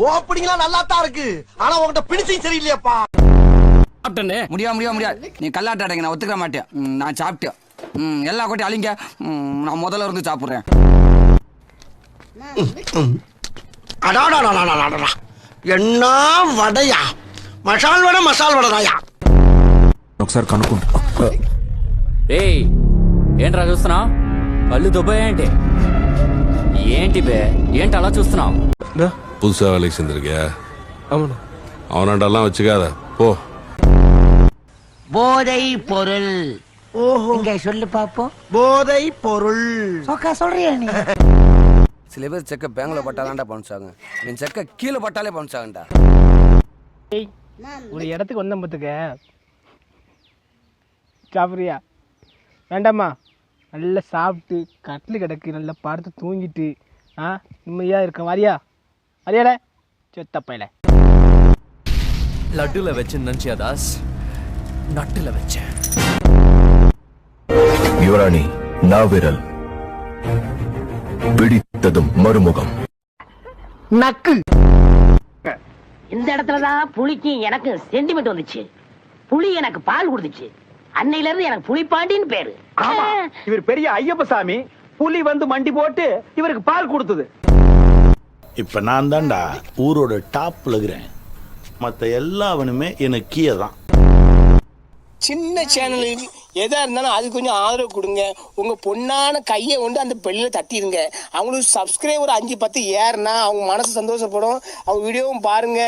ஓப்பனிங்லாம் நல்லா தான் இருக்கு, ஆனா உன்கிட்ட பிடிச்சும் சரியில்லையாப்பா. முடியாது நீ கல்லாட்ட அடைங்க, நான் ஒத்துக்க மாட்டேன். நான் சாப்பிட்டேன். எல்லா கொட்டி அழிங்க. நான் முதல்ல இருந்து சாப்பிட்றேன். அடாடா, என்ன வடையா? மசால் வடைதாயா? ఒకసారి కనుక్కుంటా. ఏయ్ ఏంట్రా చూస్తున్నావు? కళ్ళు దుబ్బేంటి? ఏంటి బే, ఏంటి అలా చూస్తున్నావు? புதுசா வேலைக்கு சேர்ந்திருக்கியா? அவனாண்டெல்லாம் வச்சுக்காத போ. போதை பொருள். ஓஹோ, இங்க சொல்லு பாப்போம். போதை பொருள் சொல்றியா நீ? சில பேர் செக்க பேங்க்ல பட்டாதான்டா பவுன்ஸாங்க, என் செக்க கீழே பட்டாலே பவுன்ஸாகண்டா. ஒரு இடத்துக்கு வந்த பத்துக்க சாப்பிட்றியா? வேண்டாமா? நல்லா சாப்பிட்டு கட்டில் கிடக்கு, நல்லா படுத்து தூங்கிட்டு நிம்மதியாக இருக்க வாரியா? வாரியாட செத்தப்பையில లడ్డూలో వచ్చి నంచియా దాస్, నట్టులో వచ్చా. யுவராணி நாவிரல் பிடித்ததும் மறுமுகம். நக்கு. இந்த இடத்துலதான் புலிக்கு எனக்கு சென்டிமெண்ட் வந்துச்சு. புலி எனக்கு பால் கொடுத்துச்சு. அன்னையில இருந்து எனக்கு புலிப்பாண்டின்னு பேரு. இவர் பெரிய ஐயப்ப சாமி, புலி வந்து மண்டி போட்டு இவருக்கு பால் கொடுத்தது. இப்ப நான் தான்டா ஊரோட டாப்ல இருக்கிறேன், மத்த எல்லாவனுமே எனக்கு கீழே தான். சின்ன சேனல் எதா இருந்தாலும் அது கொஞ்சம் ஆதரவு கொடுங்க. உங்க பொண்ணான கையை கொண்டு அந்த பெல்லில தட்டிடுங்க. அவங்களுக்கு சப்ஸ்கிரைபர் 5-10 ஏறுனா அவங்க மனசு சந்தோஷப்படும். அவங்க வீடியோவும் பாருங்க.